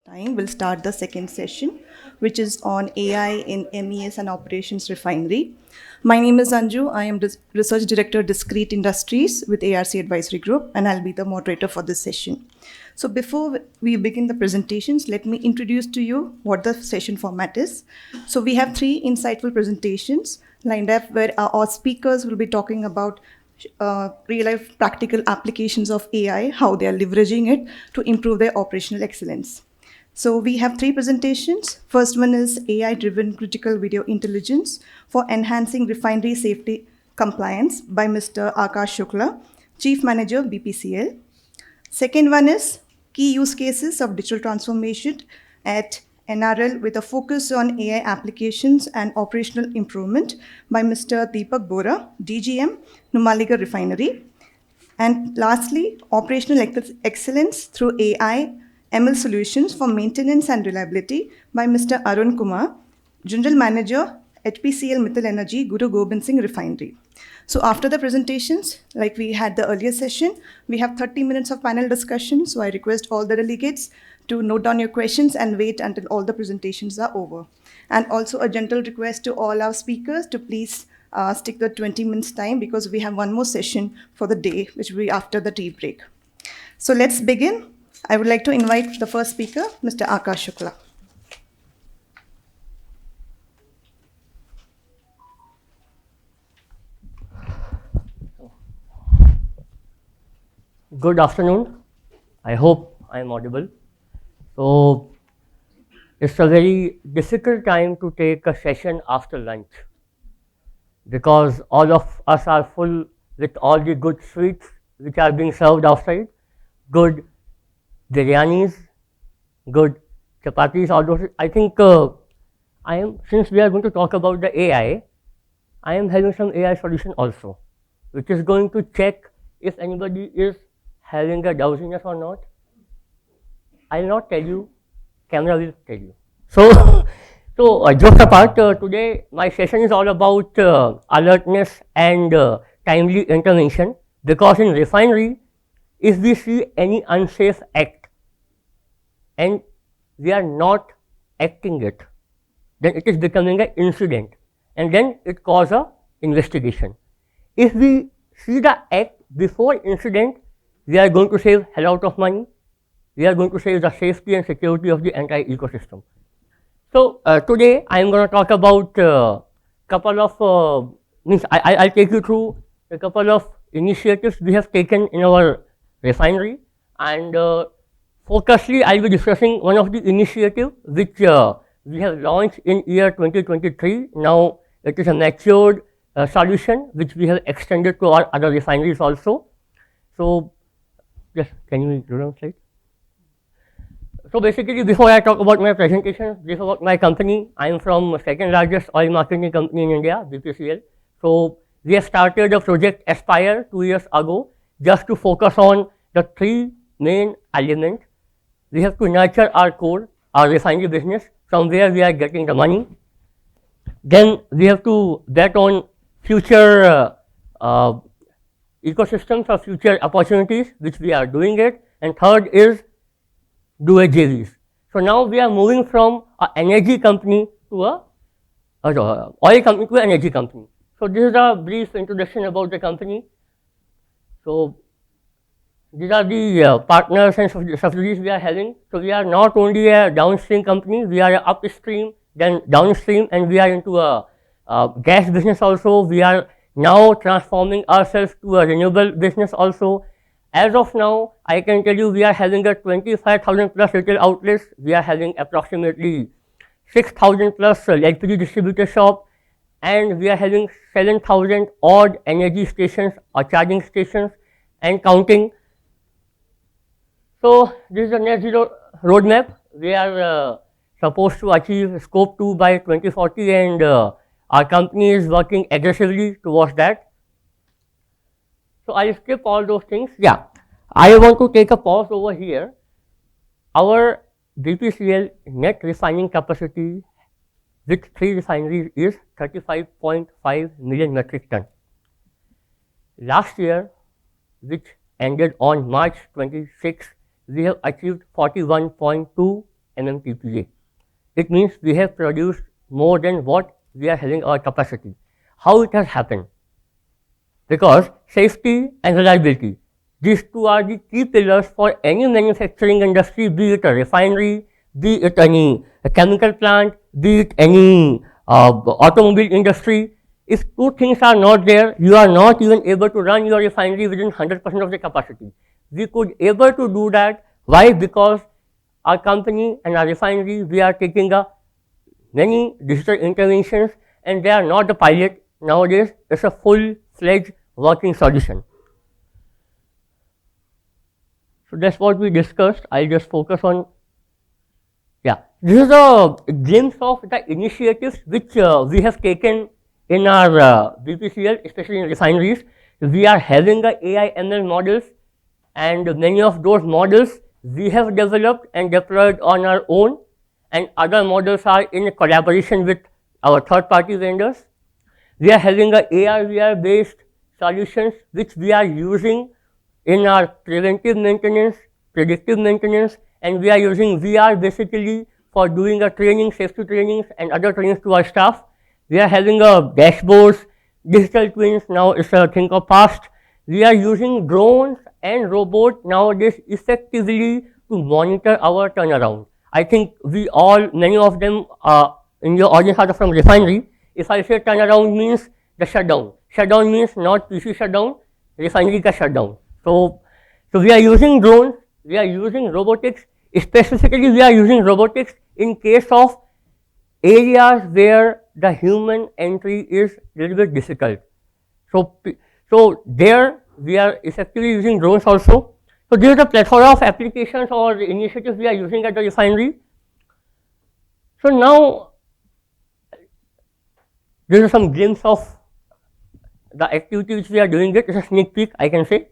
time, we'll start the second session, which is on AI in MES and Operations Refinery. My name is Anju. I am Research Director, Discrete Industries with ARC Advisory Group, and I'll be the moderator for this session. So before we begin the presentations, let me introduce to you what the session format is. So we have three insightful presentations lined up where our speakers will be talking about real-life practical applications of AI, how they are leveraging it to improve their operational excellence. So we have three presentations. First one is AI-driven critical video intelligence for enhancing refinery safety compliance by Mr. Akash Shukla, Chief Manager, BPCL. Second one is key use cases of digital transformation at NRL with a focus on AI applications and operational improvement by Mr. Deepak Bora, DGM, Numaligarh Refinery. And lastly, operational excellence through AI ML solutions for maintenance and reliability by Mr. Arun Kumar, General Manager, HPCL Mittal Energy, Guru Gobind Singh Refinery. So after the presentations, like we had the earlier session, we have 30 minutes of panel discussion. So I request all the delegates to note down your questions and wait until all the presentations are over. And also a gentle request to all our speakers to please stick the 20 minutes time because we have one more session for the day, which will be after the tea break. So let's begin. I would like to invite the first speaker, Mr. Akash Shukla. Good afternoon. I hope I am audible. So, it's a very difficult time to take a session after lunch because all of us are full with all the good sweets which are being served outside, good biryanis, good chapatis, all those. I think since we are going to talk about the AI, I am having some AI solution also, which is going to check if anybody is having a drowsiness or not. I will not tell you, camera will tell you. So, jokes apart, today my session is all about alertness and timely intervention, because in refinery, if we see any unsafe act and we are not acting it, then it is becoming an incident and then it causes an investigation. If we see the act before incident, we are going to save a hell lot of money. We are going to save the safety and security of the entire ecosystem. So today I am going to talk about a couple of, I'll take you through a couple of initiatives we have taken in our refinery, and focusedly I will be discussing one of the initiatives which we have launched in year 2023. Now it is a matured solution which we have extended to our other refineries also. So, yes, can you go down slide? So basically, before I talk about my presentation, brief about my company. I am from second largest oil marketing company in India, BPCL. So we have started a project Aspire 2 years ago, just to focus on the three main elements. We have to nurture our core, our refinery business, from where we are getting the money. Then we have to bet on future ecosystems or future opportunities, which we are doing it. And third is do a JVs. So now we are moving from an energy company to a oil company to an energy company. So this is a brief introduction about the company. So these are the partners and subsidiaries we are having. So we are not only a downstream company, we are upstream, then downstream, and we are into a gas business also. We are now transforming ourselves to a renewable business also. As of now, I can tell you we are having a 25,000 plus retail outlets. We are having approximately 6,000 plus LPG distributor shop, and we are having 7,000 odd energy stations or charging stations and counting. So this is a net zero roadmap. We are supposed to achieve scope 2 by 2040, and our company is working aggressively towards that. So I'll skip all those things. Yeah, I want to take a pause over here. Our BPCL net refining capacity with three refineries is 35.5 million metric ton. Last year, which ended on March 26, we have achieved 41.2 MMTPA. It means we have produced more than what we are having our capacity. How it has happened? Because safety and reliability, these two are the key pillars for any manufacturing industry, be it a refinery, be it any chemical plant, be it any automobile industry. If two things are not there, you are not even able to run your refinery within 100% of the capacity. We could able to do that. Why? Because our company and our refinery, we are taking many digital interventions, and they are not the pilot nowadays. It's a full-fledged working solution. So that's what we discussed. I'll just focus on, this is a glimpse of the initiatives which we have taken in our BPCL, especially in refineries. We are having the AI ML models, and many of those models we have developed and deployed on our own, and other models are in collaboration with our third-party vendors. We are having a AR/VR based solutions which we are using in our preventive maintenance, predictive maintenance, and we are using VR basically for doing a training, safety trainings and other trainings to our staff. We are having a dashboards, digital twins, now it's a thing of past. We are using drones and robots nowadays effectively to monitor our turnaround. I think we all, many of them in your audience are from refinery. If I say turnaround means the shutdown. Shutdown means not PC shutdown, refinery ka shutdown. So we are using drones, we are using robotics. Specifically, we are using robotics in case of areas where the human entry is a little bit difficult. So there we are effectively using drones also. So there is a plethora of applications or initiatives we are using at the refinery. So now there is some glimpse of the activity which we are doing. It is a sneak peek, I can say.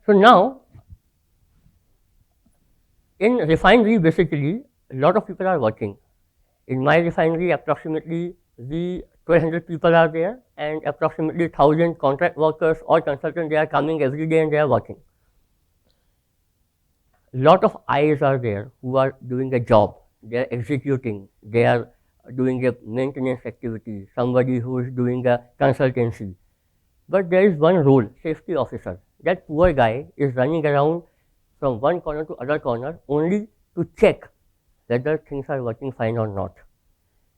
So now in refinery, basically a lot of people are working. In my refinery, approximately 1,200 people are there, and approximately 1,000 contract workers or consultants, they are coming every day and they are working. Lot of eyes are there who are doing a job, they are executing, they are doing a maintenance activity, somebody who is doing a consultancy. But there is one role, safety officer. That poor guy is running around from one corner to other corner only to check whether things are working fine or not.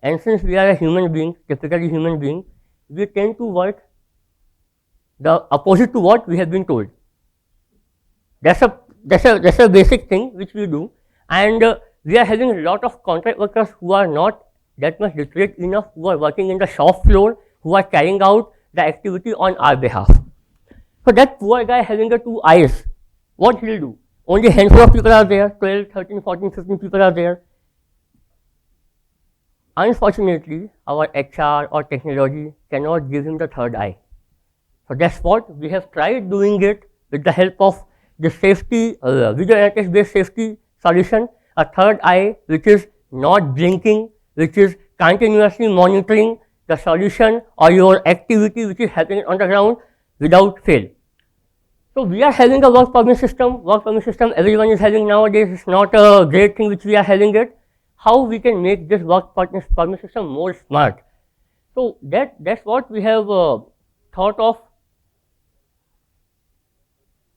And since we are a human being, typically human being, we tend to work the opposite to what we have been told. That's a basic thing which we do, and we are having a lot of contract workers who are not that much literate enough, who are working in the shop floor, who are carrying out the activity on our behalf. So that poor guy having the two eyes, what he'll do? Only a handful of people are there, 12, 13, 14, 15 people are there. Unfortunately, our HR or technology cannot give him the third eye. So that's what we have tried doing it with the help of the safety, video analytics based safety solution, a third eye which is not blinking, which is continuously monitoring the solution or your activity which is happening on the ground without fail. So we are having a work permit system. Work permit system everyone is having nowadays. It's not a great thing which we are having it. How we can make this work permit system more smart? So that's what we have thought of,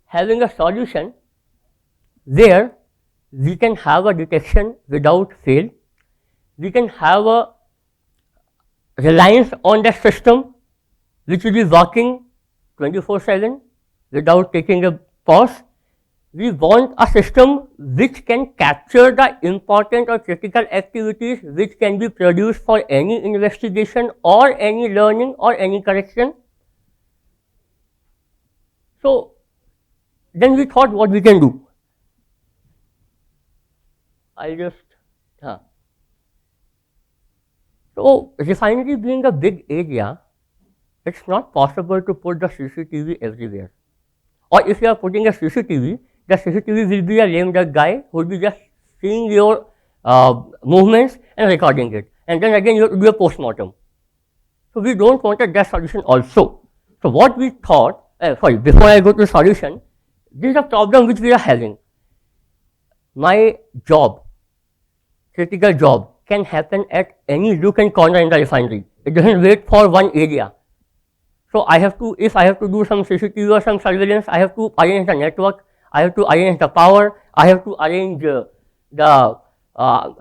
having a solution where we can have a detection without fail. We can have a reliance on that system which will be working 24/7 without taking a pause. We want a system which can capture the important or critical activities which can be produced for any investigation or any learning or any correction. So then we thought what we can do. So refinery being a big area, it's not possible to put the CCTV everywhere. Or if you are putting a CCTV, the CCTV will be a lame duck guy who will be just seeing your movements and recording it. And then again you have to do a postmortem. So we don't want that solution also. So what we thought, before I go to the solution, this is a problem which we are having. My job, critical job, can happen at any nook and corner in the refinery. It doesn't wait for one area. So I have to, if I have to do some CCTV or some surveillance, I have to arrange the network, I have to arrange the power, I have to arrange the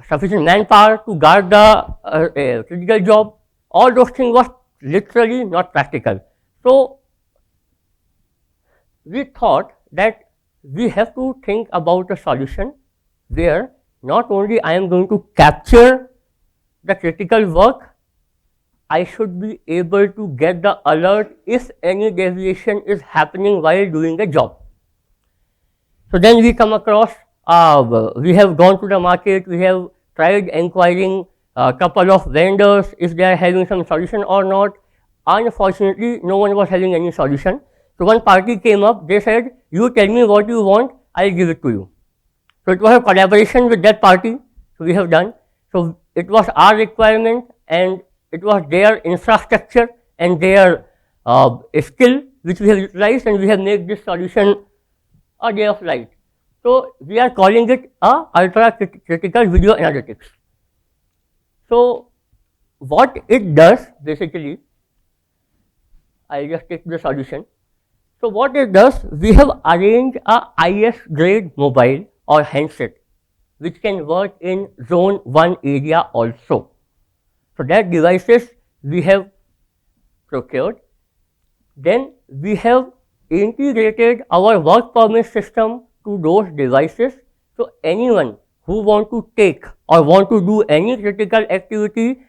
sufficient manpower to guard the critical job. All those things was literally not practical. So we thought that we have to think about a solution where not only I am going to capture the critical work, I should be able to get the alert if any deviation is happening while doing a job. So then we come across, we have gone to the market, we have tried inquiring a couple of vendors if they are having some solution or not. Unfortunately, no one was having any solution. So one party came up, they said, you tell me what you want, I'll give it to you. So it was a collaboration with that party, so we have done. So it was our requirement and it was their infrastructure and their skill which we have utilized, and we have made this solution a day of light. So we are calling it a ultra critical video analytics. So what it does basically, I'll just take the solution. So what it does, we have arranged a IS grade mobile or handset which can work in zone 1 area also. So that devices we have procured. Then we have integrated our work permit system to those devices. So anyone who want to take or want to do any critical activity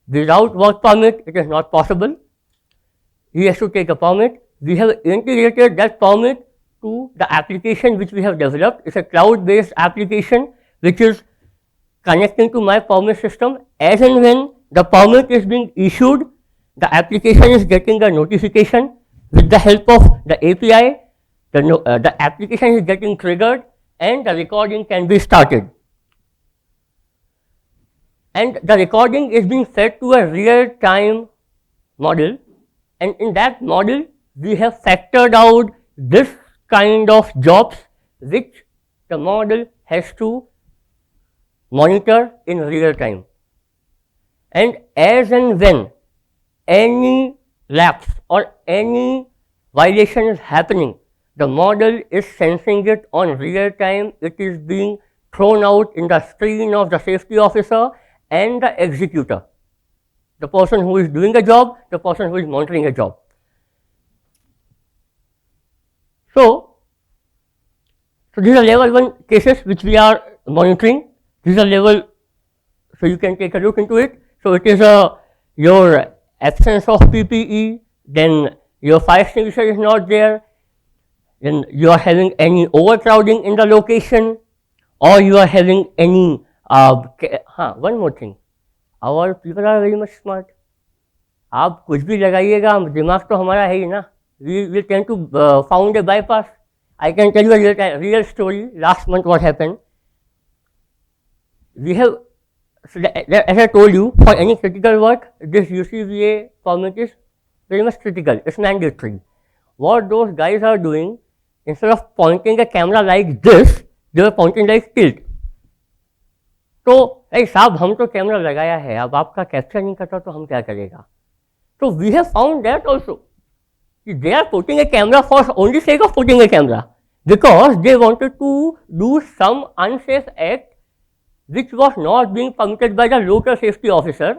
without work permit, it is not possible. He has to take a permit. We have integrated that permit to the application which we have developed. It's a cloud-based application which is connecting to my permit system. As and when the permit is being issued, the application is getting a notification. With the help of the API, the application is getting triggered and the recording can be started. And the recording is being fed to a real-time model, and in that model we have factored out this kind of jobs which the model has to monitor in real time. And as and when any lapse or any violation is happening, the model is sensing it on real time. It is being thrown out in the screen of the safety officer and the executor, the person who is doing a job, the person who is monitoring a job. So these are level 1 cases which we are monitoring. These are level, so you can take a look into it. So it is your absence of PPE, then your fire extinguisher is not there, then you are having any overcrowding in the location, or you are having any, one more thing, our people are very much smart. आप कुछ भी लगाइएगा, दिमाग तो हमारा है ही ना. We tend to found a bypass. I can tell you a real story. Last month what happened, we have, so as I told you, for any critical work, this UCVA permit is very much critical. It's mandatory. What those guys are doing, instead of pointing a camera like this, they were pointing like tilt. तो अरे साहब हम तो camera लगाया है, अब आपका capture नहीं करता तो हम क्या करेगा. So we have found that also. They are putting a camera for only sake of putting a camera, because they wanted to do some unsafe act which was not being permitted by the local safety officer,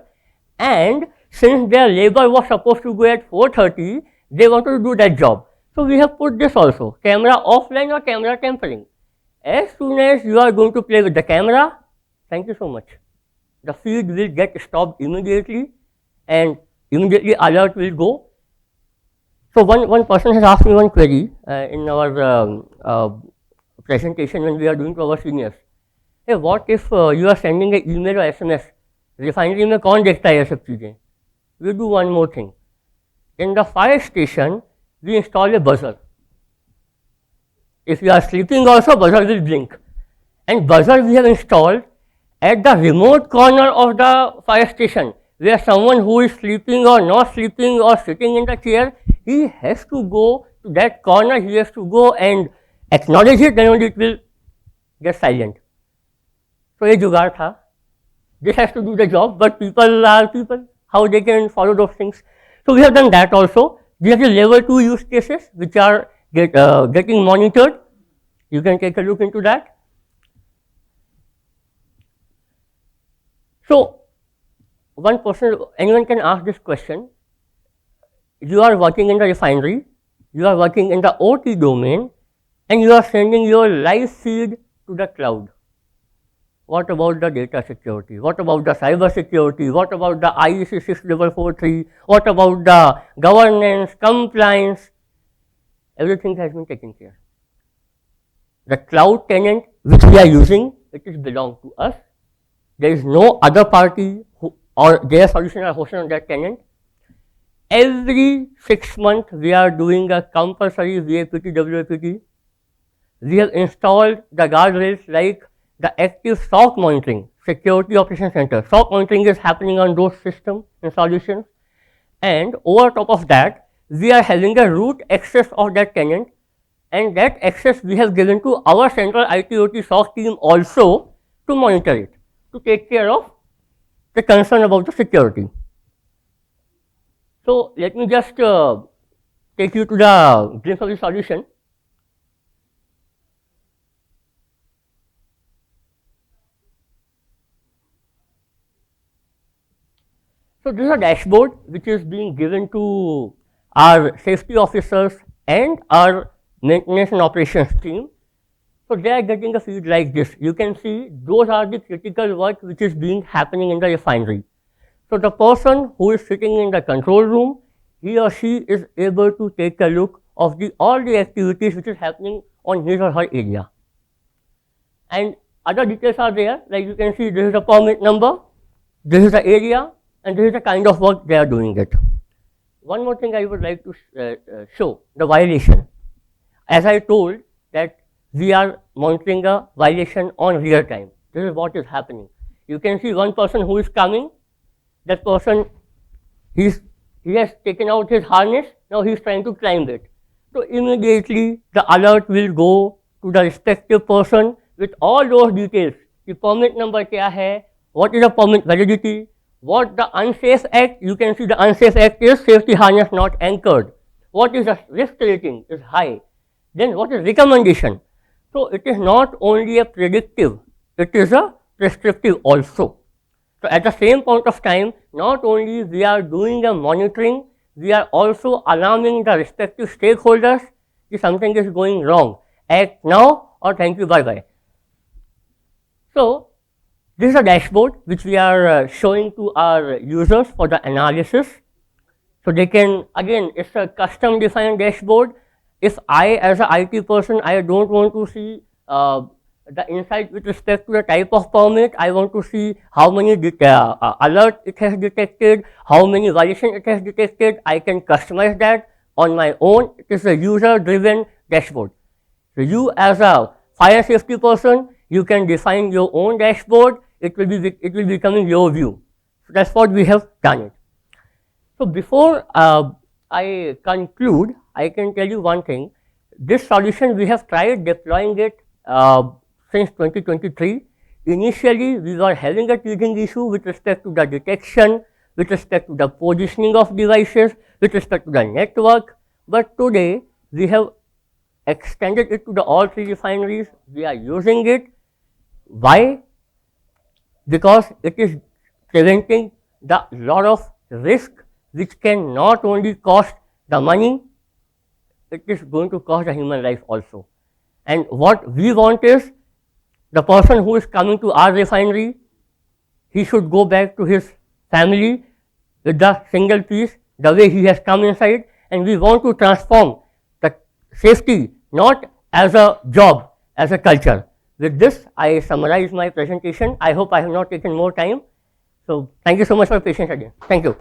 and since their labor was supposed to go at 4:30, they wanted to do that job. So we have put this also, camera offline or camera tampering. As soon as you are going to play with the camera, thank you so much, the feed will get stopped immediately and immediately alert will go. So one person has asked me one query in our presentation when we are doing to our seniors. Hey, what if you are sending an email or SMS? Refinery में कौन देखता है ये सब चीजें? We do one more thing. In the fire station, we install a buzzer. If you are sleeping also, buzzer will blink. And buzzer we have installed at the remote corner of the fire station, where someone who is sleeping or not sleeping or sitting in the chair, he has to go to that corner, he has to go and acknowledge it, then only it will get silent. So ये जुगाड़ था. This has to do the job, but people are people. How they can follow those things? So we have done that also. These are the level 2 use cases which are getting monitored. You can take a look into that. So one person, anyone can ask this question. You are working in the refinery, you are working in the OT domain, and you are sending your live feed to the cloud. What about the data security? What about the cyber security? What about the IEC 6443? What about the governance, compliance? Everything has been taken care. The cloud tenant which we are using, it is belong to us. There is no other party who, or their solution are hosted on that tenant. Every 6 months, we are doing a compulsory VAPT, WAPT. We have installed the guardrails like the active SOC monitoring, Security Operation Center. SOC monitoring is happening on those systems and solutions. And over top of that, we are having a root access of that tenant, and that access we have given to our central IT/OT SOC team also to monitor it, to take care of the concern about the security. So let me just take you to the glimpse of the solution. So this is a dashboard which is being given to our safety officers and our maintenance and operations team. So they are getting a feed like this. You can see those are the critical work which is being happening in the refinery. So the person who is sitting in the control room, he or she is able to take a look of all the activities which is happening on his or her area. And other details are there, like you can see this is the permit number, this is the area, and this is the kind of work they are doing it. One more thing I would like to show, the violation. As I told that we are monitoring a violation on real time. This is what is happening. You can see one person who is coming, that person, he has taken out his harness, now he is trying to climb it. So immediately the alert will go to the respective person with all those details. The permit number kya hai, what is the permit validity, what the unsafe act, you can see the unsafe act is safety harness not anchored. What is the risk rating is high. Then what is recommendation? So it is not only a predictive, it is a prescriptive also. So at the same point of time, not only we are doing a monitoring, we are also alarming the respective stakeholders if something is going wrong. Act now or thank you, bye bye. So this is a dashboard which we are showing to our users for the analysis. So they can, again, it's a custom defined dashboard. If I as an IT person, I don't want to see the insight with respect to the type of permit, I want to see how many alert it has detected, how many violations it has detected. I can customize that on my own. It is a user-driven dashboard. So you as a fire safety person, you can define your own dashboard. It will be becoming your view. So that's what we have done it. So before I conclude, I can tell you one thing. This solution, we have tried deploying it since 2023. Initially, we were having a teething issue with respect to the detection, with respect to the positioning of devices, with respect to the network. But today, we have extended it to the all 3 refineries. We are using it. Why? Because it is preventing the lot of risk which can not only cost the money, it is going to cost the human life also. And what we want is the person who is coming to our refinery, he should go back to his family with the single piece, the way he has come inside, and we want to transform the safety not as a job, as a culture. With this, I summarize my presentation. I hope I have not taken more time. So thank you so much for your patience again. Thank you.